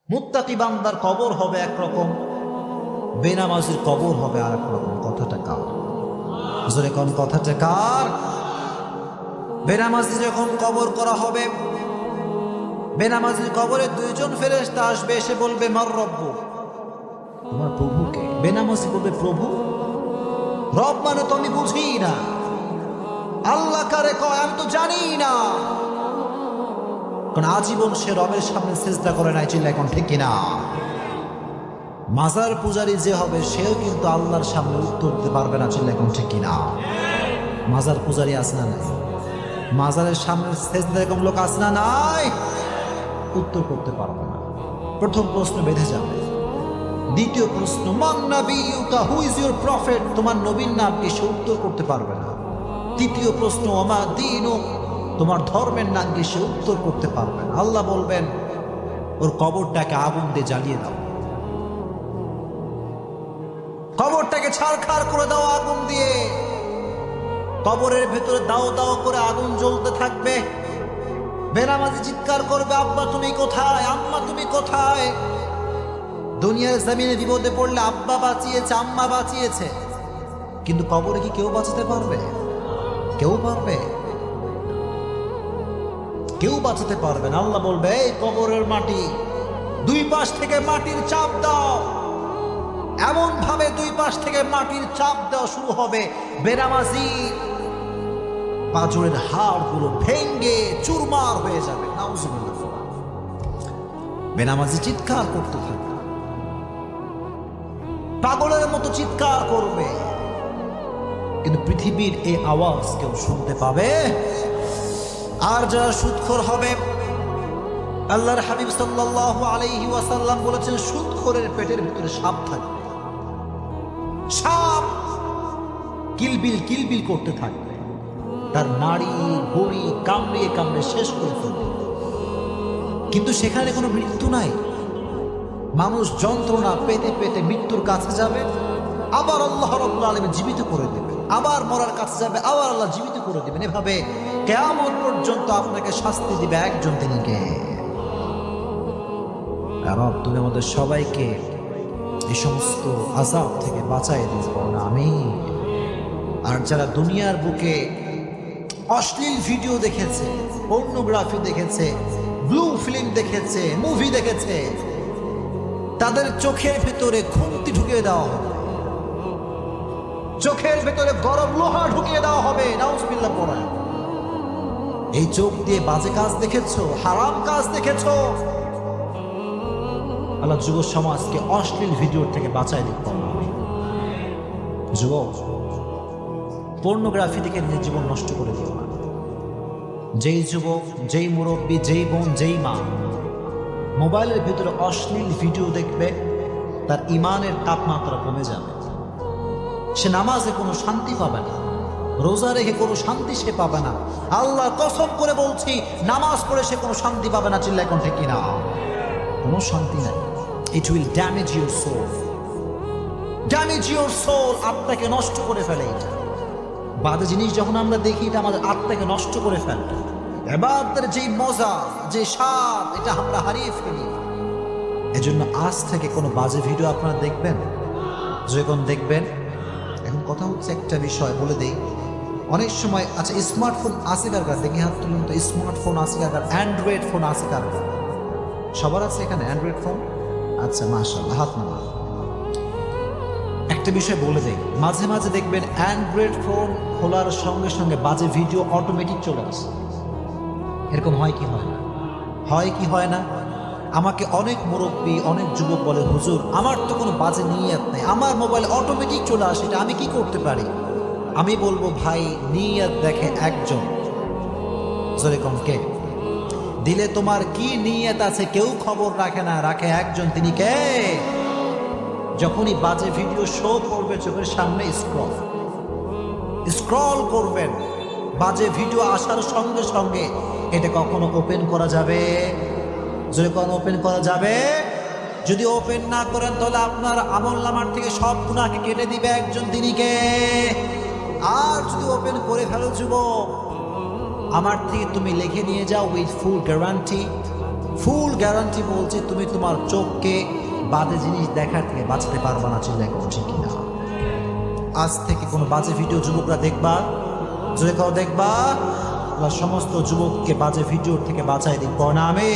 মুত্তাকি বান্দার কবর হবে একরকম, বেনামাজির কবর হবে আর এক রকম। কথাটা কার? জোরে কোন কথাটা কার? বেনামাজি যখন কবর করা হবে, বেনামাজির কবরে দুইজন ফেরেশতা আসবে, এসে বলবে মার রব্বু, তোমার প্রভুকে। বেনামাজি বলবে প্রভু? রব মানে তো আমি বুঝি না, আল্লাহ কারে কয় আমি তো জানি না। কারণ আজীবন সে রবের সামনে সিজদা করে নাই, চিল্লা এখন ঠিক কিনা? মাজার পূজারী যে হবে সেও কিন্তু আল্লাহর সামনে উত্তর দিতে পারবে না, চিল্লা এখন ঠিক কিনা? মাজার পূজারী আছে না নাই? মাজারের সামনে সিজদা এরকম লোক আছে না নাই? উত্তর করতে পারবে না। প্রথম প্রশ্ন বেঁধে যাবে। দ্বিতীয় প্রশ্ন মান নাবিয়ুকা, হু ইজ ইউর প্রফেট, তোমার নবীর নাম কি? সে উত্তর করতে পারবে না। তৃতীয় প্রশ্ন ওমা দীনুক, তোমার ধর্মের নাম কি? সে উত্তর করতে পারবে না। আল্লাহ বলবেন ওর কবরটাকে আগুন দিয়ে জ্বালিয়ে দাও, কবরটাকে ছারখার করে দাও আগুন দিয়ে। কবরের ভেতরে দাও দাও করে আগুন জ্বলতে থাকবে। বেনামাজি চিৎকার করবে আব্বা তুমি কোথায়, আম্মা তুমি কোথায়? দুনিয়ার জমিনে বিপদে পড়লে আব্বা বাঁচিয়েছে, আম্মা বাঁচিয়েছে, কিন্তু কবরে কি কেউ বাঁচাতে পারবে? কেউ পারবে? কেউ বাঁচাতে পারবে না। আল্লাহ বলবে এই কবরের মাটি, দুই পাশ থেকে মাটির চাপ দাও। এমন ভাবে দুই পাশ থেকে মাটির চাপ দেওয়া শুরু হবে, বেনামাজি পাঁজরের হাড়গুলো ভেঙ্গে চুরমার হয়ে যাবে। নাউজুবিল্লাহ। বেনামাজি চিৎকার করতে থাকবে, পাগলের মতো চিৎকার করবে, কিন্তু পৃথিবীর এই আওয়াজ কেউ শুনতে পাবে? আর যারা সুদখোর হবে, আল্লাহর হাবিব সাল্লাল্লাহু আলাইহি ওয়াসাল্লাম বলেছেন সুদখোরের পেটের ভিতরে সাপ থাকবে। সাপ কিলবিল কিলবিল করতে থাকবে, তার নাড়ি ভুঁড়ি কামড়িয়ে কামড়িয়ে শেষ করে ফেলবে, কিন্তু সেখানে কোনো মৃত্যু নাই। মানুষ যন্ত্রণা পেতে পেতে মৃত্যুর কাছে যাবে, আবার আল্লাহ রাব্বুল আলামিন জীবিত করে দেবে, আবার মরার কাছে যাবে, আবার আল্লাহ জীবিত করে দেবেন। এভাবে কিয়ামত পর্যন্ত আপনাকে শাস্তি দিবে একজন, তিনি কে? রব, তুমি আমাদের সবাইকে এই সমস্ত আযাব থেকে বাঁচায় দিস, বলেন আমিন। আর যারা দুনিয়ার বুকে অশ্লীল ভিডিও দেখেছে, পর্নোগ্রাফি দেখেছে, ব্লু ফিল্ম দেখেছে, মুভি দেখেছে, তাদের চোখের ভেতরে খুন্তি ঢুকিয়ে দেওয়া হবে, চোখের ভেতরে গরম লোহা ঢুকিয়ে দেওয়া হবে। নাউজুবিল্লাহ পড়া। এই চোখ দিয়ে বাজে কাজ দেখেছো, হারাম কাজ দেখেছো, আল্লাহ যুব সমাজকে অশ্লীল ভিডিওর থেকে বাঁচায় দিতে পারবে। যুবক, পর্নোগ্রাফি থেকে নিজের জীবন নষ্ট করে দিও না। যেই যুবক, যেই মুরব্বী, যেই বোন, যেই মা মোবাইলের ভিতরে অশ্লীল ভিডিও দেখবে, তার ইমানের তাপমাত্রা কমে যাবে। সে নামাজে কোনো শান্তি পাবে না, রোজা রেখে কোনো শান্তি সে পাবে না। আল্লাহ কসম করে বলছি, নামাজ পড়ে সে কোনো শান্তি পাবে না। চিল্লা এখন ঠিক কিনা? কোনো শান্তি নাই। It will damage your soul, damage your soul. আত্মাকে নষ্ট করে ফেলে এটা। বাজে জিনিস যখন আমরা দেখি, এটা আমাদের আত্মাকে নষ্ট করে ফেলে। ইবাদতের যে মজা, যে স্বাদ, এটা আমরা হারিয়ে ফেলি। এজন্য আজ থেকে কোনো বাজে ভিডিও আপনারা দেখবেন, যখন দেখবেন, এখন কথা হচ্ছে একটা বিষয় বলে দেই। অনেক সময় আচ্ছা স্মার্টফোন আছে কার কাছে? দেখি হাত তুলুন তো। স্মার্টফোন আছে কার কাছে? অ্যান্ড্রয়েড ফোন আছে কার কাছে? সবার আছে এখানে অ্যান্ড্রয়েড ফোন? আচ্ছা মাশাআল্লাহ, হাত নামান। একটা বিষয় বলে দেই, মাঝে মাঝে দেখবেন অ্যান্ড্রয়েড ফোন খোলার সঙ্গে সঙ্গে বাজে ভিডিও অটোমেটিক চলে আসে। এরকম হয় কি হয় না? হয় কি হয় না? আমাকে অনেক মুরব্বী, অনেক যুবক বলে হুজুর আমার তো কোনো বাজে নিয়ত নেই, আমার মোবাইলে অটোমেটিক চলে আসে, এটা আমি কি করতে পারি? আমি বলবো ভাই, নিয়ত দেখে একজন। যেরকম কে? দিলে তোমার কি নিয়ত আছে কেউ খবর রাখে না, রাখে একজন, তিনি কে? যখনই বাজে ভিডিও শো করবে চোখের সামনে, স্ক্রল করবেন, বাজে ভিডিও আসার সঙ্গে সঙ্গে এটা কখনো ওপেন করা যাবে? যদি কোনো ওপেন করা যাবে? যদি ওপেন না করেন তাহলে আপনার আমলনামার থেকে সব গুনাহকে কেটে দিবে একজন, তিনি কে? আর যদি ওপেন করে ফেলো যুবক, আমার থেকে তুমি লিখে নিয়ে যাও with full guarantee, full guarantee বলছি, তুমি তোমার চোখকে বাজে জিনিস দেখার থেকে বাঁচাতে পারবা না। চিল্লায় কোন ঠিক কিনা? আজ থেকে কোনো বাজে ভিডিও যুবকরা দেখবা, যদি কাউ দেখবা, আল্লাহ সমস্ত যুবককে বাজে ভিডিওর থেকে বাঁচাই দিক না। আমি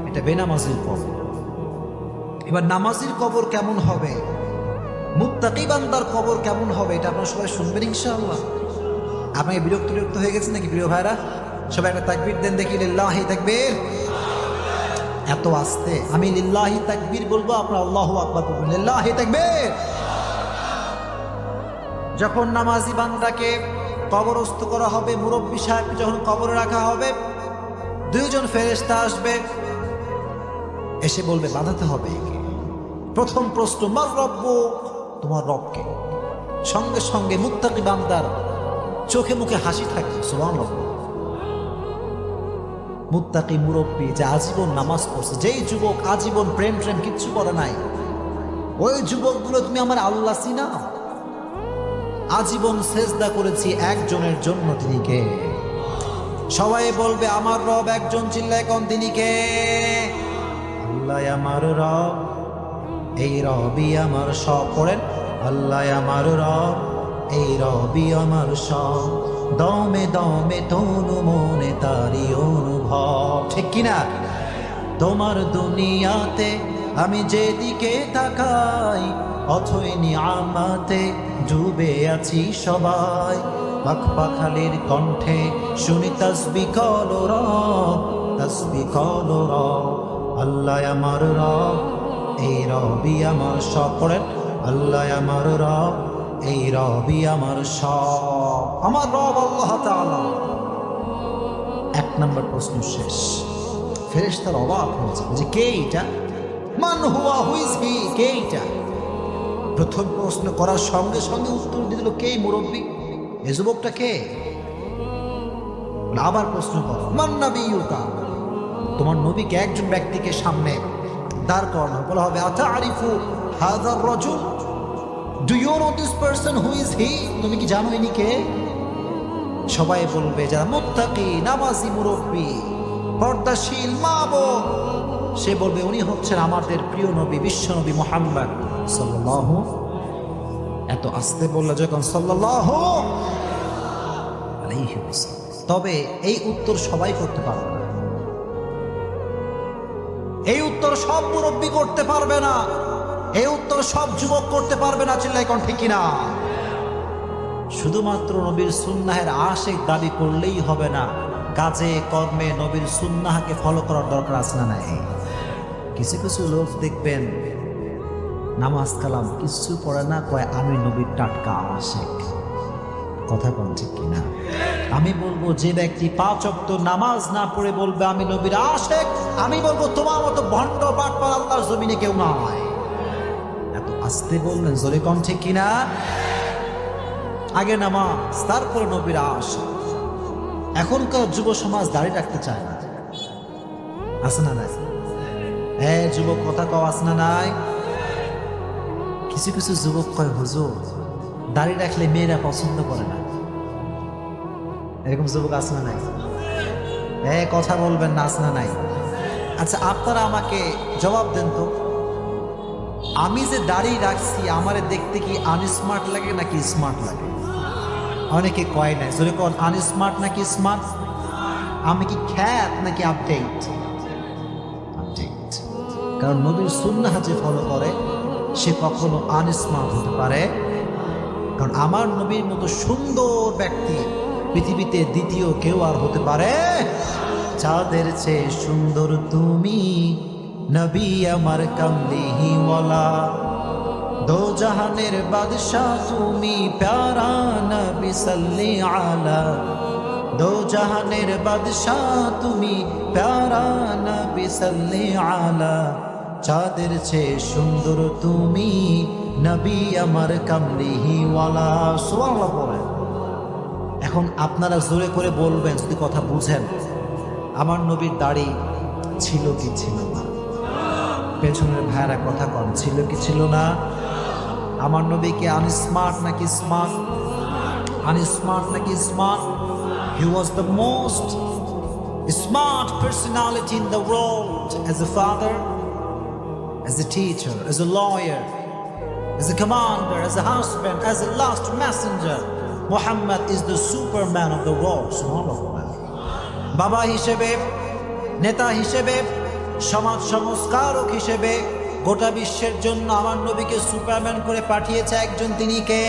এটা বেনামাজির কবর। এবার নামাজির কবর কেমন হবে, মুত্তাকি বান্দার কবর কেমন হবে, এটা আপনারা সবাই শুনবেন ইনশাআল্লাহ। আপনি বিরক্ত হয়ে গেছেন নাকি প্রিয় ভাইরা? সবাই একটা তাকবীর দেন দেখি, লিল্লাহি তাকবীর। এত আস্তে আমি লিল্লাহি তাকবীর বলবো, আপনারা আল্লাহু আকবার বলবেন, লিল্লাহি তাকবীর। যখন নামাজি বান্দাকে কবরস্থ করা হবে, মুরব্বী সাহেবকে যখন কবরে রাখা হবে, দুইজন ফেরেশতা আসবে, এসে বলবে বাঁধাতে হবে। প্রথম প্রশ্ন, মার রব্বুক, তোমার রবকে। সঙ্গে সঙ্গে মুত্তাকি বান্দার চোখে মুখে হাসি থাকে, সুবহানাল্লাহ। মুত্তাকি মুরব্বী যে আজীবন নামাজ পড়ছে, যেই যুবক আজীবন প্রেম কিচ্ছু করে নাই, ওই যুবকগুলো তুমি আমার আল্লাহ চিনাও? আজীবন সেজদা করেছি একজনের জন্য, তিনি কে? সবাই বলবে আমার রব একজন, চিল্লায় কোন তিনি কে? আল্লাহ আমার রব, এই রবই আমার সব। পড়েন, আল্লাহ আমার রব, এই রবি আমার সব। দমে দমে তনু মনে তারি অনুভব, ঠিক কিনা? তোমার দুনিয়াতে আমি যেদিকে তাকাই, অথই নিয়ামতে ডুবে আছি সবাই। পাখপাখালির কণ্ঠে শুনি তাসবিহ কল রব, তাসবিহ কল রব। আল্লাহ আমার রব, এই রবি আমার সব। পড়েন, আল্লাহ আমার রব, এই রবি আমার সব। আমার রব আল্লাহ তাআলা। এক নম্বর প্রশ্ন শেষ। ফেরেশতারা অবাক হয়েছে যে কে এটা, মান হুয়া, হু ইজ হি, কে এটা? প্রথম প্রশ্ন করার সঙ্গে সঙ্গে উত্তর দিয়ে দিল কে? মুরব্বী, এ যুবকটা কে? আবার প্রশ্ন করো, মান নাবিয়ুকা, তোমার নবীকে একজন ব্যক্তিকে সামনে দাঁড় করানো, বলা হবে আতারিফু হাযার রাজুল, do you know this person, who is he? তুমি কি জানো ইনি কে? সবাই বলবে যারা মুত্তাকি, নামাজি মুরব্বী, পর্দাশীল মা বোন, সে বলবে উনি হচ্ছেন আমাদের প্রিয় নবী, বিশ্ব নবী মুহাম্মদ সাল্লাল্লাহু। এত আস্তে বললে যখন সাল্লাল্লাহু আলাইহি ওয়াসাল্লাম। তবে এই উত্তর সবাই করতে পারবে না, এই উত্তর সব মুরব্বী করতে পারবে না, এই উত্তর সব যুবক করতে পারবে না। চিল্লাই কোন ঠিক কিনা? শুধুমাত্র নবীর সুন্নাহের আশিক দাবি করলেই হবে না, কাজে কর্মে নবীর সুন্নাহকে ফলো করার দরকার আছে না নাই? কিছু কিছু লোক দেখবেন নামাজ কালাম কিছু পড়ে না, কয় আমি নবীর টাটকা আশিক। কথা কোন ঠিক কিনা? আমি বলবো যে ব্যক্তি 5 ওয়াক্ত নামাজ না পড়ে বলবে আমি নবীর আশিক, আমি বলবো তোমার মতো ভণ্ড বাটপার আল্লাহর জমিনে কেউ নয়। এত আস্তে বললেন, জোরে কোন ঠিক কিনা? আগে নামাজ, তারপরে নবীর আশিক। এখনকার যুব সমাজ দাঁড়িয়ে রাখতে চায় না, আছে না নাই? হ্যাঁ যুবক, কথা কও, আছে না নাই? কিছু কিছু যুবক কয় হুজুর দাঁড়িয়ে রাখলে মেয়েরা পছন্দ করে না, এরকম যুবক আছে না নাই? হ্যাঁ কথা বলবেন না, আছে না নাই? আচ্ছা আপনারা আমাকে জবাব দেন তো, আমি যে দাঁড়িয়ে রাখছি আমারে দেখতে কি আনস্মার্ট লাগে নাকি স্মার্ট লাগে? অনেকে কয় নাই, যদি কোন আনস্মার্ট নাকি স্মার্ট? আমি কি খ্যাত নাকি আপডেট? আপডেট। কারণ নবীর সুন্নাহ যে ফলো করে সে কখনো আনস্মার্ট হতে পারে, কারণ আমার নবীর মতো সুন্দর ব্যক্তি পৃথিবীতে দ্বিতীয় কেউ আর হতে পারে? চাঁদের চেয়ে সুন্দর তুমি নবী আমার কামলিহি ওয়ালা, দো জাহানের বাদশাহ তুমি প্যারা নবী সাল্লি আলা, দো জাহানের বাদশাহ তুমি প্যারা নবী সাল্লি আলা, চাঁদের চেয়ে সুন্দর তুমি নবী আমার কামলিহি ওয়ালা। সুবহানাল্লাহ বলেন। এখন আপনারা জোরে করে বলবেন যদি কথা বুঝেন, আমার নবীর দাড়ি ছিল কি ছিল না? পেছনের ভাইরা কথা কম, ছিল কি ছিল না? আমার নবীকে আনস্মার্ট নাকি স্মার্ট? আনস্মার্ট নাকি smart? He was the most smart personality in the world, as a father, as a teacher, as a lawyer, as a commander, as a husband, as a last messenger. Muhammad is the superman of the world. Subhanallah. বাবা হিসেবে, নেতা হিসেবে, সমাজ সংস্কারক হিসেবে গোটা বিশ্বের জন্য আমার নবীকে সুপারম্যান করে পাঠিয়েছে একজন, তিনি কে?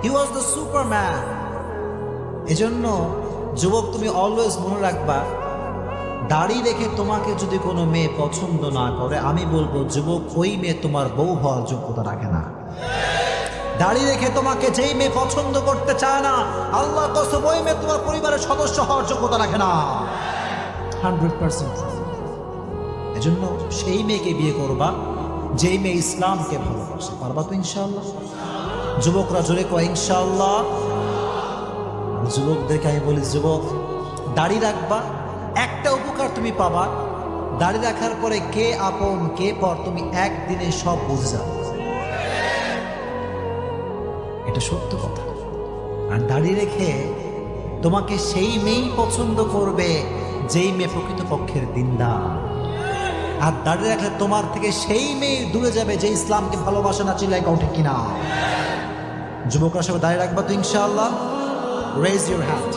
হি ওয়াজ দ্য সুপারম্যান। এজন্য যুবক, তুমি অলওয়েজ মনে রাখবা, দাড়ি রেখে তোমাকে যদি কোনো মেয়ে পছন্দ না করে, আমি বলবো যুবক, ওই মেয়ে তোমার বউ হওয়ার যোগ্যতা রাখে না। দাড়ি রেখে তোমাকে যেই মেয়ে পছন্দ করতে চায় না, আল্লাহ কসম, ওই মেয়ে তোমার পরিবারের সদস্য হওয়ার যোগ্যতা রাখে না। 100%। এজন্য সেই মেয়েকে বিয়ে করবা যেই মেয়ে ইসলামকে ভালোবাসে। পারবা তো ইনশাআল্লাহ? যুবকরা জোরে কয় ইনশাআল্লাহ। যুবকদেরকে আমি বলি, যুবক, দাড়ি রাখবা, একটা উপকার তুমি পাবা, দাড়ি রাখার পরে কে আপন কে পর তুমি একদিনে সব বুঝে যাবে। এটা সত্য কথা। আর দাড়ি রেখে তোমাকে সেই মেয়েই পছন্দ করবে যেই মেয়ে প্রকৃতপক্ষের দিনদার। আর দাড়ি রাখলে তোমার থেকে সেই মেয়ে দূরে যাবে যে ইসলামকে ভালোবাসে না। চিল্লাই কও ঠিক কিনা? যুবকরা সবাই দাড়ি রাখবা তো ইনশাআল্লাহ? রেজ ইউর হ্যান্ড,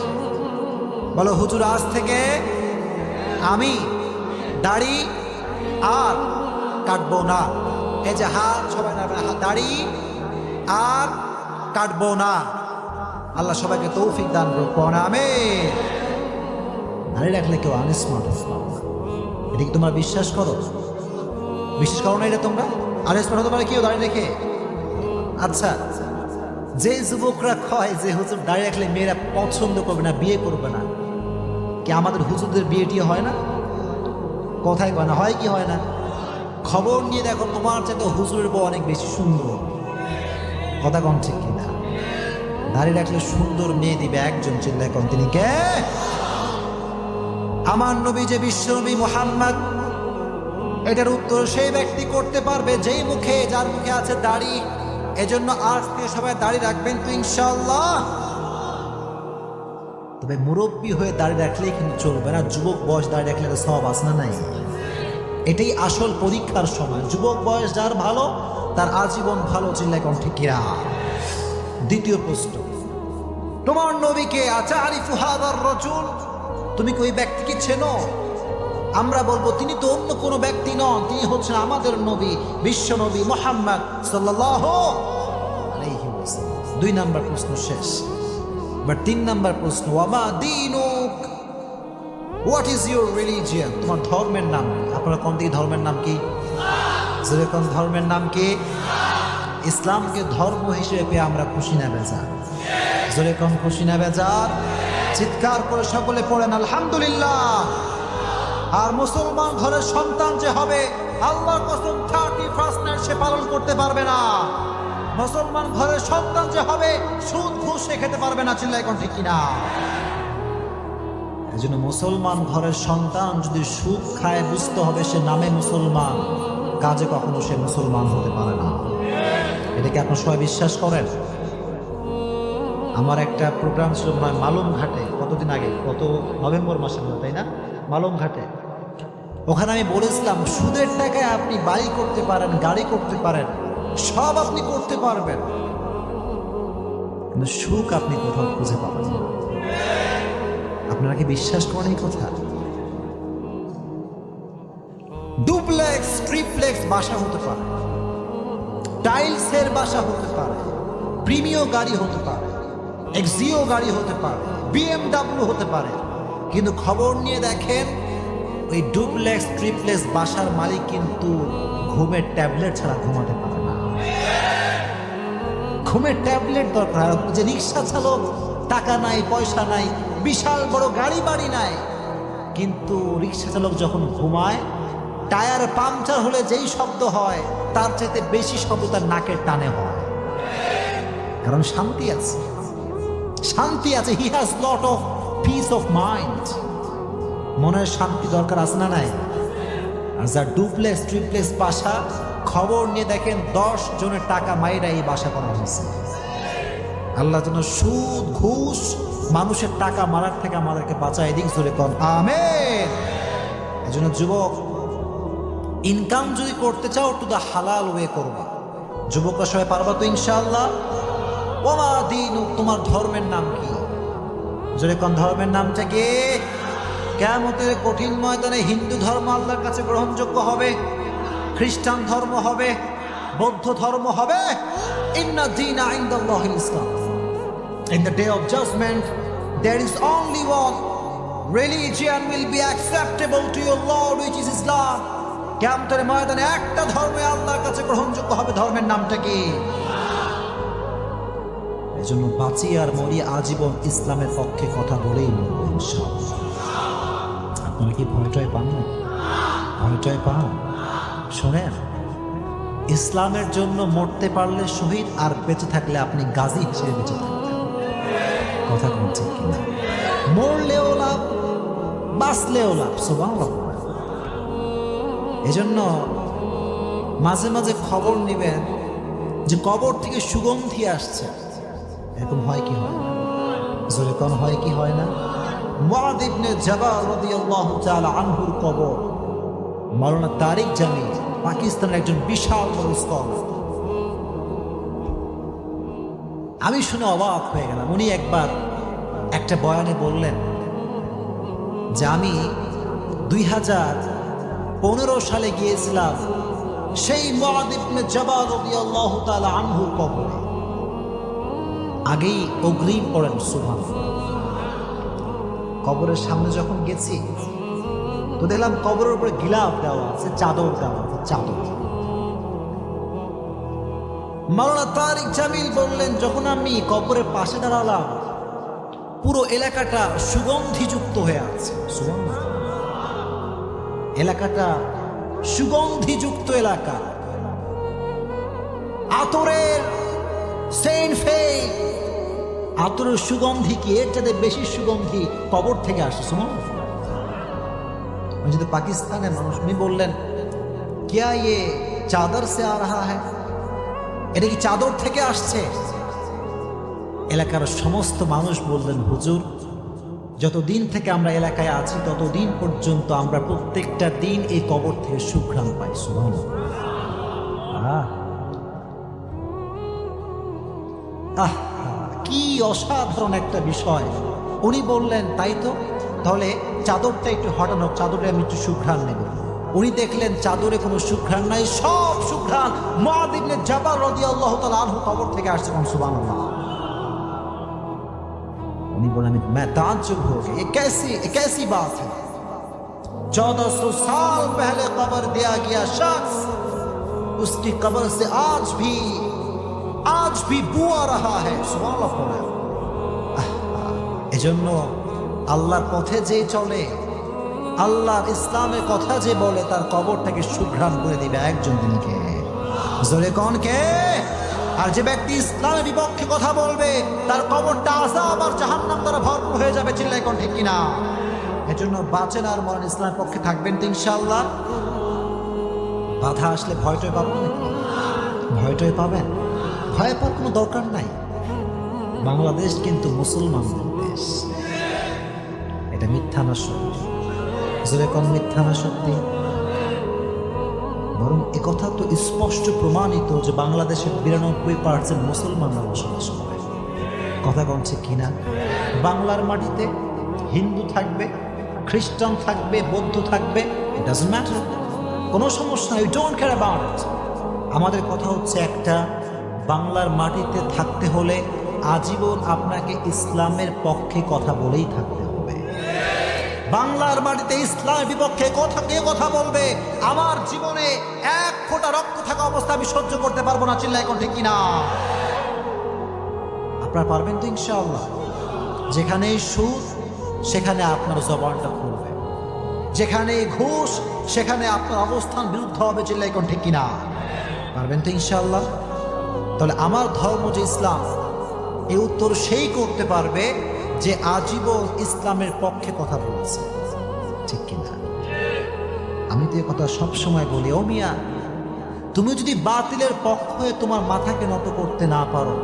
বলো হুজুর, আজ থেকে আমি দাড়ি আর কাটবো না। এই যে হাত সবাই নাড়বেন, দাড়ি আর কাটবো না। আল্লাহ সবাইকে তৌফিক দান করুন, আমিন। দাড়ি রাখলে কেউ আনস্মার্ট হবে না। এটা কি তোমরা বিশ্বাস করো? বিশ্বাস করো না এটা তোমরা? আনস্মার্ট হতে পারে কেউ দাড়ি রেখে? আচ্ছা, যে যুবকরা কয় যে হুজুর দাড়ি রাখলে মেয়েরা পছন্দ করবে না, বিয়ে করবে না, কি আমাদের হুজুরদের বিয়ে টিয়ে হয় না? কথাই কয় না, হয় কি হয় না? খবর নিয়ে দেখো, তোমার চাইতে হুজুরের বউ অনেক বেশি সুন্দর। কথা কন ঠিক কিনা? দাড়ি রাখলে সুন্দর মেয়ে দিবে একজন, চিল্লায় কন, তিনি কে? আমার নবী যে বিশ্বনবী মুহাম্মদ। এটার উত্তর সেই ব্যক্তি করতে পারবে যেই মুখে, যার মুখে আছে দাড়ি। এজন্য আজ থেকে সবাই দাড়ি রাখবেন তো ইনশাআল্লাহ। তবে মুরব্বী হয়ে দাড়ি রাখলেই কিন্তু চলবে না। যুবক বয়স দাড়ি রাখলে সওয়াব আছে না নাই? এটাই আসল পরীক্ষার সময়। যুবক বয়স যার ভালো, তার আজীবন ভালো। চিল্লায় কোন ঠিক কিনা? দ্বিতীয় প্রশ্ন, তোমার নবীকে আতারিফু হাযার রাজুল, তুমি কি ওই ব্যক্তিকে চেনো? আমরা বলবো তিনি তো অন্য কোনো ব্যক্তি নন, তিনি হচ্ছেন আমাদের নবী, বিশ্ব নবী মুহাম্মদ সাল্লাল্লাহু আলাইহি ওয়াসাল্লাম। 2 নাম্বার প্রশ্ন শেষ। বাট 3 নাম্বার প্রশ্ন, ওয়ামা দীনুক, হোয়াট ইজ ইউর রিলিজিয়ন? তোমার ধর্মের নাম কি? আপনারা কোন দিকে ধর্মের নাম কি? যেরকম ধর্মের নাম কি? ইসলামকে ধর্ম হিসেবে পেয়ে আমরা খুশি না বেজার? যেরকম খুশি না বেজার? চিৎকার করে সকলে পড়েন আলহামদুলিল্লাহ। আর মুসলমান ঘরের সন্তান যে হবে, আল্লাহর কসম 31st নাইট সে পালন করতে পারবে না। মুসলমান ঘরের সন্তান যে হবে, সুদ ঘুষ সে খেতে পারবে না। চিল্লাই কোন ঠিক কিনা? এই জন্য মুসলমান ঘরের সন্তান যদি সুদ খায়, বুঝতে হবে সে নামে মুসলমান, কাজে কখনো সে মুসলমান হতে পারে না। এটাকে আপনার সবাই বিশ্বাস করেন? আমার একটা প্রোগ্রাম ছিল মনে হয় মালুম ঘাটে, কতদিন আগে, গত নভেম্বর মাসে, তাই না? মালুম ঘাটে। ওখানে আমি বলেছিলাম, সুদের টাকায় আপনি বাড়ি করতে পারেন, গাড়ি করতে পারেন, সব আপনি করতে পারবেন, কিন্তু সুখ আপনি কোথাও খুঁজে পাবেন না। আপনারা কি বিশ্বাস করেন এই কথা? ডুপ্লেক্স, ট্রিপ্লেক্স বাসা হতে পারে, টাইলসের বাসা হতে পারে, প্রিমিয় গাড়ি হতে পারে, এক্সিও গাড়ি হতে পারে, BMW হতে পারে, কিন্তু খবর নিয়ে দেখেন ওই ডুপ্লেক্স ট্রিপ্লেক্স বাসার মালিক কিন্তু ঘুমের ট্যাবলেট ছাড়া ঘুমাতে পারে না। ঘুমের ট্যাবলেট দরকার। যে রিক্সা চালক, টাকা নাই, পয়সা নাই, বিশাল বড় গাড়ি বাড়ি নাই, কিন্তু রিক্সা চালক যখন ঘুমায়, টায়ার পাংচার হলে যেই শব্দ হয়, তার চাইতে বেশি শব্দ তার নাকের টানে হয়। কারণ শান্তি আছে, শান্তি আছে। He has lot of piece of mind. মনের শান্তি দরকার আছে না নাই? আর যার ডুপ্লেক্স ট্রিপ্লেক্স বাসা, খবর নিয়ে দেখেন 10 জনের টাকা মাইরা এই বাসা করা হয়েছে। আল্লাহ যেন সুদ ঘুষ মানুষের টাকা মারার থেকে আমাদেরকে বাঁচায় দিক জোরে কন আমেন। এজন্য যুবক, ইনকাম যদি করতে চাও টু দা হালাল ওয়ে করবা। যুবকরা সবাই পারবা তো ইনশাআল্লাহ? ওমা দিনু, তোমার ধর্মের নাম কি? জোরে কোন ধর্মের নামটা কি? কিয়ামতের কঠিন ময়দানে হিন্দু ধর্ম আল্লাহর কাছে গ্রহণযোগ্য হবে, খ্রিস্টান ধর্ম হবে, বৌদ্ধ ধর্ম হবে। ইন্না দীনা ইনদাল্লাহিল ইসলাম। In the day of judgment, there is only one religion will be acceptable to your Lord, which is Islam. কিয়ামতের ময়দানে একটা ধর্মই আল্লাহর কাছে গ্রহণযোগ্য হবে। ধর্মের নামটা কি? এজন্য বাঁচি আর মরি আজীবন ইসলামের পক্ষে কথা বলেই মরবো ইনশাআল্লাহ। আপনারা কি ভয়টয় পান না? ভয়টয় পান? শোনেন, ইসলামের জন্য মরতে পারলে শহীদ, আর বেঁচে থাকলে আপনি গাজী হিসেবে বেঁচে থাকবেন। কথা বলছে কিনা? মরলেও লাভ, বাঁচলেও লাভ। সুবহানাল্লাহ। এজন্য মাঝে মাঝে খবর নেবেন যে কবর থেকে সুগন্ধি আসছে। এরকম হয় কি হয়? জোরে কোন হয় কি হয় না? মুআয ইবনে জাবাল রাদিয়াল্লাহু তাআলা আনহুর কবর, মাওলানা তারিক জামিল পাকিস্তানের একজন বিশাল বড় স্কলার। আমি শুনে অবাক হয়ে গেলাম। উনি একবার একটা বয়ানে বললেন যে আমি 2015 সালে গিয়েছিলাম সেই মুআয ইবনে জাবাল রাদিয়াল্লাহু তাআলা আনহুর কবরে। আগেই অগ্রিম পড়েন সুবহানাল্লাহ। কবরের সামনে যখন গেছি তো দেখলাম কবরের উপরে গিলাফ দেওয়া আছে, চাদর দেওয়া আছে, চাদর। মাওলানা তারিক জামিল বললেন, যখন আমি কবরের পাশে দাঁড়ালাম পুরো এলাকাটা সুগন্ধিযুক্ত হয়ে আছে। সুবহানাল্লাহ। এলাকাটা সুগন্ধিযুক্ত এলাকা, আতরের সেন্ট ফেল, আতরের সুগন্ধি কি এর চাইতে বেশি সুগন্ধি কবর থেকে আসে। সুবহানাল্লাহ। যদি পাকিস্তানের মানুষ, উনি বললেন क्या ये চাদর সে আ রহা হ্যায়, এটা কি চাদর থেকে আসছে? এলাকার সমস্ত মানুষ বললেন, হুজুর যতদিন থেকে আমরা এলাকায় আছি ততদিন পর্যন্ত আমরা প্রত্যেকটা দিন এই কবর থেকে সুঘ্রাণ পাই। সুবহানাল্লাহ। কি অসাধারণ একটা বিষয়। উনি বললেন, তাই তো, তাহলে চাদরটা একটু হটানো, চাদরে আমি একটু সুঘ্রাণ নেব। উনি দেখলেন চাদরে কোনো সুঘ্রাণ নাই, সব সুঘ্রাণ মুআয ইবনে জাবাল রাদিয়াল্লাহু তাআলা আনহু কবর থেকে আসছে। সুবহানাল্লাহ। उन्हीं बोला मैं ताज्जुब हो गया, ये कैसी बात है? 1400 साल पहले कब्र दिया गया शख्स, उसकी कब्र से आज भी बू आ रहा है। सुबहानाल्लाह। এজন্য আল্লাহর পথে যে চলে, আল্লাহর ইসলামের কথা যে বলে, তার কবর থেকে সুঘ্রাণ করে দিবে একজন দিনকে। জোরে কোন কে? আর যে ব্যক্তি ইসলামের বিপক্ষে কথা বলবে তার কবরটা আযাব আর জাহান্নাম দ্বারা ভরপুর হয়ে যাবে। চিল্লায় কোন ঠিক কিনা? এজন্য বাঁচেন আর মরেন ইসলামের পক্ষে থাকবেন তো ইনশাআল্লাহ। বাধা আসলে ভয়টয় পাবেন নাকি? ভয়টয় পাবেন? ভয় পাওয়ার কোনো দরকার নাই। বাংলাদেশ কিন্তু মুসলমানদের দেশ। এটা মিথ্যা না সত্যি? জোরে কোন মিথ্যা না সত্যি? বরং একথা তো স্পষ্ট প্রমাণিত যে বাংলাদেশের 92% মুসলমানরা বসবাস করে। কথা বলছে কিনা? বাংলার মাটিতে হিন্দু থাকবে, খ্রিস্টান থাকবে, বৌদ্ধ থাকবে, ইট ডাজন্ট ম্যাটার, কোনো সমস্যা নাই। We don't care about it. আমাদের কথা হচ্ছে একটা, বাংলার মাটিতে থাকতে হলে আজীবন আপনাকে ইসলামের পক্ষে কথা বলেই থাকতে হবে। বাংলার মাটিতে ইসলামের বিপক্ষে কথা বলবে, আমার জীবনে এক ফোঁটা রক্ত থাকা অবস্থা আমি সহ্য করতে পারবো না। চিল্লায় কোন ঠিক কিনা? আপনারা পারবেন তো ইনশাআল্লাহ? যেখানে সুদ সেখানে আপনার জবানটা খুলবে, যেখানে ঘুষ সেখানে আপনার অবস্থান বিরুদ্ধ হবে। চিল্লায় কোন ঠিক কিনা? পারবেন তো ইনশাআল্লাহ? তাহলে আমার ধর্ম যে ইসলাম, এই উত্তর সেই করতে পারবে যে আজীবন ইসলামের পক্ষে কথা বলেছে। ঠিক কিনা? আমি তো এই কথা সবসময় বলি, ও মিয়া, তুমি যদি বাতিলের পক্ষ হয়ে তোমার মাথাকে নত করতে না পারো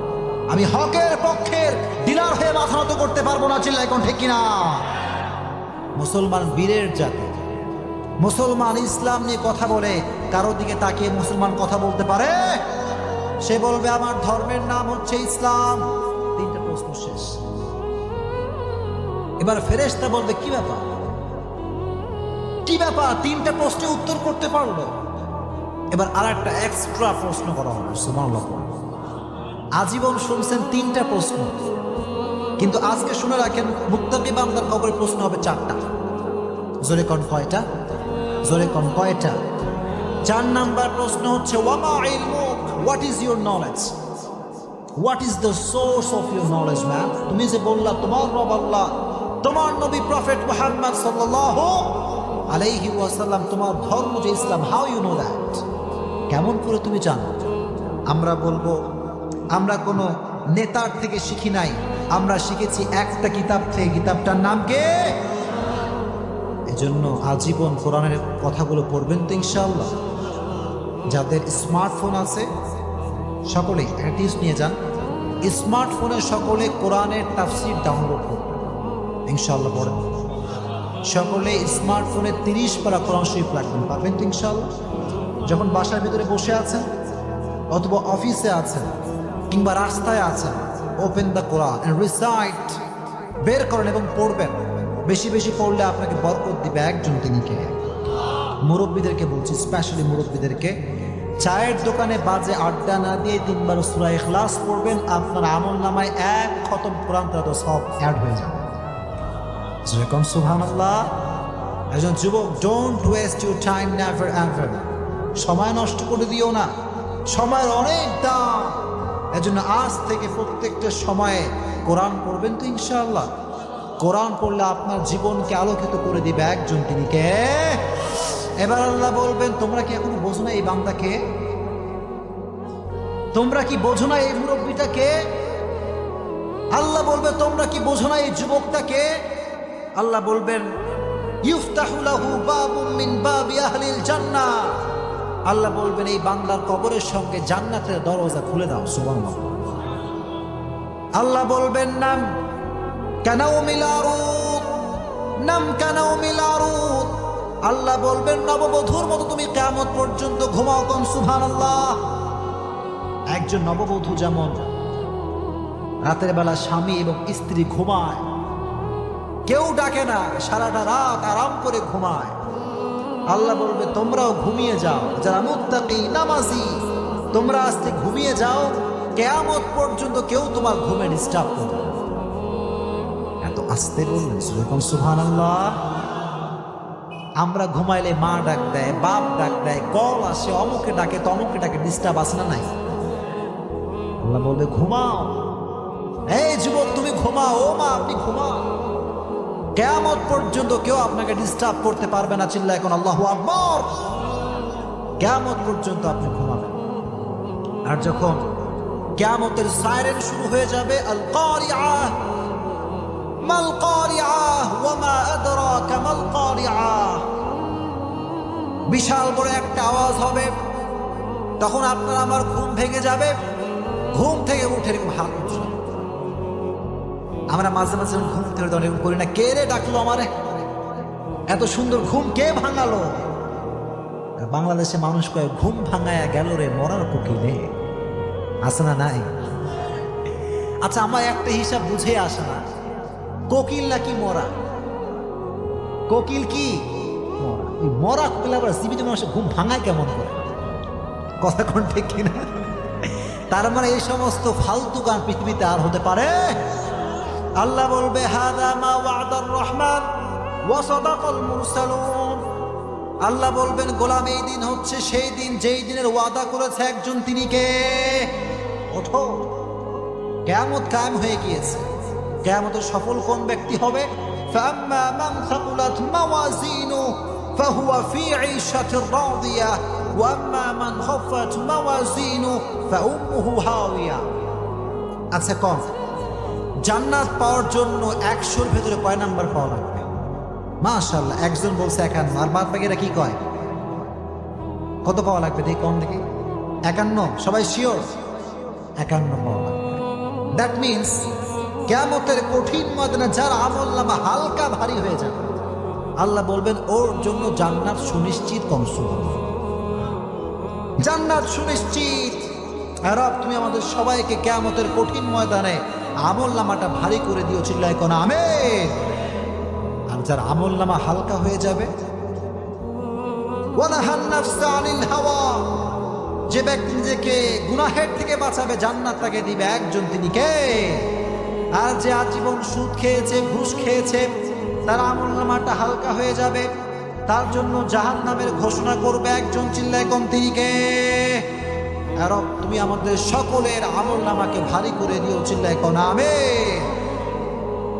আমি হকের পক্ষের ডিলার হয়ে মাথা নত করতে পারবো না, চিল্লাই কোন ঠিক কিনা? মুসলমান বীরের জাতি, মুসলমান ইসলাম নিয়ে কথা বলে কারো দিকে তাকিয়ে মুসলমান কথা বলতে পারে? সে বলবে আমার ধর্মের নাম হচ্ছে ইসলাম। তিনটা প্রশ্ন শেষ। এবার ফেরেশতা বলবে কি ব্যাপার, কি ব্যাপার, তিনটা প্রশ্নের উত্তর করতে পারলো। এবার আর একটা এক্সট্রা প্রশ্ন করা হবে। সুবহানাল্লাহ। আজীবন শুনছেন তিনটা প্রশ্ন, কিন্তু আজকে শুনে রাখেন মুত্তাকি বান্দার কবরে প্রশ্ন হবে চারটা। জোরে কোন কয়টা? জোরে কোন কয়টা? 4 নাম্বার প্রশ্ন হচ্ছে ওয়ামা ইলমুক, what is your knowledge, what is the source of your knowledge man? তুমি যে বললা তোমার রব আল্লাহ, তোমার নবী প্রফেট মুহাম্মদ সাল্লাল্লাহু আলাইহি ওয়াসাল্লাম, তোমার ধর্ম যে ইসলাম, হাউ ইউ নো দ্যাট? কেমন করে তুমি জানো? আমরা বলবো আমরা কোনো নেতার থেকে শিখি নাই, আমরা শিখেছি একটা কিতাব থেকে। কিতাবটার নাম কি? এজন্য আজীবন কোরআনের কথাগুলো পড়বেন তো ইনশাআল্লাহ। যাদের স্মার্টফোন আছে সকলেই অ্যাটিস নিয়ে যান, স্মার্টফোনে সকলে কোরআনের তাফসীর ডাউনলোড করবেন ইনশাআল্লাহ। পড়েন সকলে স্মার্টফোনে 30 পারা কোরআন শরীফ রাখবেন, পারবেন তো ইনশাআল্লাহ। যখন বাসার ভিতরে বসে আছেন অথবা অফিসে আছেন কিংবা রাস্তায় আছেন, open the Quran and recite, বের করেন এবং পড়বেন। বেশি বেশি পড়লে আপনাকে বরকত দিবে একজন, তিনি কে? মুরব্বীদেরকে বলছি, স্পেশালি মুরব্বীদেরকে, চায়ের দোকানে বাজে আড্ডা না দিয়ে 3 বার সূরা ইখলাস পড়বেন, আপনার আমল নামায় 1 খতম কোরআন তেলাওয়াত সব অ্যাড হয়ে যাবে। যেরকম সুবহানাল্লাহ। একজন যুবক, don't waste your time, never ever. সময় নষ্ট করে দিও না, সময়ের অনেক দাম। এজন্য আজ থেকে প্রত্যেকটা সময়ে কোরআন পড়বেন তো ইনশাআল্লাহ। কোরআন পড়লে আপনার জীবনকে আলোকিত করে দিবে একজন, তিনি কে? এবার আল্লাহ বলবেন তোমরা কি এখনো বোঝো না এই বান্দাকে? তোমরা কি বোঝো না এই মুরব্বীটাকে? আল্লাহ বলবে তোমরা কি বোঝো না এই যুবকটাকে? আল্লাহ বলবেন ইফতাহু লাহু বাবুম মিন বাবি আহলিল জান্নাহ। আল্লাহ বলবেন এই বান্দার কবরের সঙ্গে জান্নাতের দরজা খুলে দাও। সুবহানাল্লাহ। আল্লাহ বলবেন নাম কানাউমিল আরুদ, নাম কানাউমিল আরুদ। আল্লাহ বলবেন নববধূর মতো তুমি কিয়ামত পর্যন্ত ঘুমাও। কোন সুবহানাল্লাহ। একজন নববধূ যেমন রাতের বেলা স্বামী এবং স্ত্রী ঘুমায়, কেউ ডাকে না, সারাটা রাত আরাম করে ঘুমায়, আল্লাহ বলবে তোমরাও ঘুমিয়ে যাও, যারা মুত্তাকি নামাজি তোমরা আজকে ঘুমিয়ে যাও, কিয়ামত পর্যন্ত কেউ তোমার ঘুমে ডিস্টার্ব করবে না। এত আস্তে বললেন সুবহানাল্লাহ। আমরা ঘুমাইলে মা ডাক দেয়, বাপ ডাক দেয়, কল আসে, অমুকে ডাকে, তমুকে ডাকে, ডিস্টার্ব আসে না নাই? আল্লাহ বলবে ঘুমাও, এই যুবক তুমি ঘুমাও, ও মা আপনি ঘুমাও, কিয়ামত পর্যন্ত কেউ আপনাকে ডিস্টার্ব করতে পারবে না। চিল্লায় এখন আল্লাহু আকবার। কিয়ামত পর্যন্ত আপনি ঘুমাবেন। আর যখন কিয়ামতের সাইরেন শুরু হয়ে যাবে, আল কারিআহ মাল কারিআহ ওয়া মা আদরাকা মাল কারিআহ, বিশাল বড় একটা আওয়াজ হবে, তখন আপনার আমার ঘুম ভেঙে যাবে। ঘুম থেকে উঠে এরকম হাত উঠবে। আমরা মাঝে মাঝে ঘুম থেকে এরকম করি না, কে রে ডাকলো আমারে, এত সুন্দর ঘুম কে ভাঙালো? বাংলাদেশে মানুষ কয় ঘুম ভাঙায়া গেল রে মরার কোকিলে, আছে না নাই? আচ্ছা আমার একটা হিসাব বুঝে আসে না, কোকিল নাকি মরা? কোকিল কি মরা? ওই মরা কোকিল আবার জীবিত মানুষের ঘুম ভাঙায় কেমন করে? কথা কোন ঠিক কিনা? তার মানে এই সমস্ত ফালতু গান পৃথিবীতে আর হতে পারে? আল্লাহ বলবে হাদা মা ওয়াদার রহমান ওয়া সাদাকাল মুরসালুন। আল্লাহ বলবেন গোলাম এই দিন হচ্ছে সেই দিন যেই দিনের ওয়াদা করেছে একজন, তিনি কে? ওঠো, কিয়ামত কায়েম হয়ে গিয়েছে। কিয়ামতের সফল কোন ব্যক্তি হবে? ফাম্মা মান সাকুলাত মাওয়াজিনুহু ফাহুয়া ফি ঈশাতির রাদিয়াহ ওয়া আম্মা মান খাফাত মাওয়াজিনুহু ফাউম্মুহু হাওিয়া। আচ্ছা কোন জান্নাত পাওয়ার জন্য 100-র ভেতরে কয় নাম্বার পাওয়া লাগবে? মাশাআল্লাহ, একজন বলছে 51, আর বাদ বাকিরা কি কয়? কত পাওয়া লাগবে দেখি, কম দেখি। 51? সবাই শিওর 51 পাওয়া লাগবে। দ্যাট মিনস কিয়ামতের কঠিন ময়দানে যার আমলনামা হালকা ভারী হয়ে যাবে, আল্লাহ বলবেন ওর জন্য জান্নাত সুনিশ্চিত। জান্নাত সুনিশ্চিত। আর রব তুমি আমাদের সবাইকে কিয়ামতের কঠিন ময়দানে আমলনামাটা ভারী করে দিও, চিল্লায় কোন আমিন। আর যার আমলনামা হালকা হয়ে যাবে, ওয়ানাহান নাফসা আনিল হাওয়া, যে ব্যক্তি নিজেকে গুনাহের থেকে বাঁচাবে জান্নাত তাকে দিবে একজন, তিনি কে? আর যে আজীবন সুদ খেয়েছে, ঘুষ খেয়েছে, তার আমলনামাটা হালকা হয়ে যাবে, তার জন্য জাহান্নামের ঘোষণা করবে একজন, চিল্লায় কোন তিনি কে? আর রব তুমি আমাদের সকলের আমলনামাকে ভারী করে দিও, চিল্লায় কোন আমিন।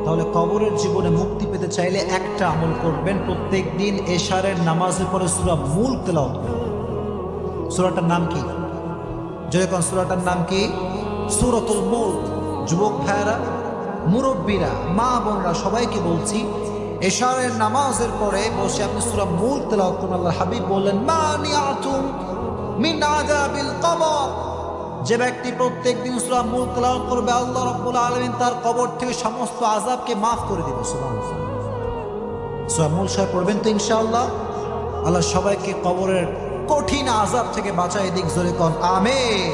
তাহলে কবরের জীবনে মুক্তি পেতে চাইলে একটা আমল করবেন, প্রত্যেক দিন এশারের নামাজের পরে সূরা মুল্ক তেলাওয়াত করবেন। সূরাটার নাম কি? যেরকম সূরাটার নাম কি? সূরাতুল মুল্ক। যুবক ভাইরা, মুরব্বীরা, মা বোনরা সবাইকে বলছি, এশারের নামাজের পরে বসে আপনি সূরা মুল্ক তেলাওয়াত করুন। আল্লাহর হাবিব বললেন, মানিয়াতুম মিন আযাবিল কবর, যে ব্যক্তি প্রত্যেক দিন সূরা মুল্ক তেলাওয়াত করবে আল্লাহ রাব্বুল আলামিন তার কবর থেকে সমস্ত আযাবকে মাফ করে দিবে। সুবহানাল্লাহ। সূরা মুল্ক সবাই পড়বেন তো ইনশাআল্লাহ। আল্লাহ সবাইকে কবরের কঠিন আযাব থেকে বাঁচায় দিক, জোরে কোন আমিন।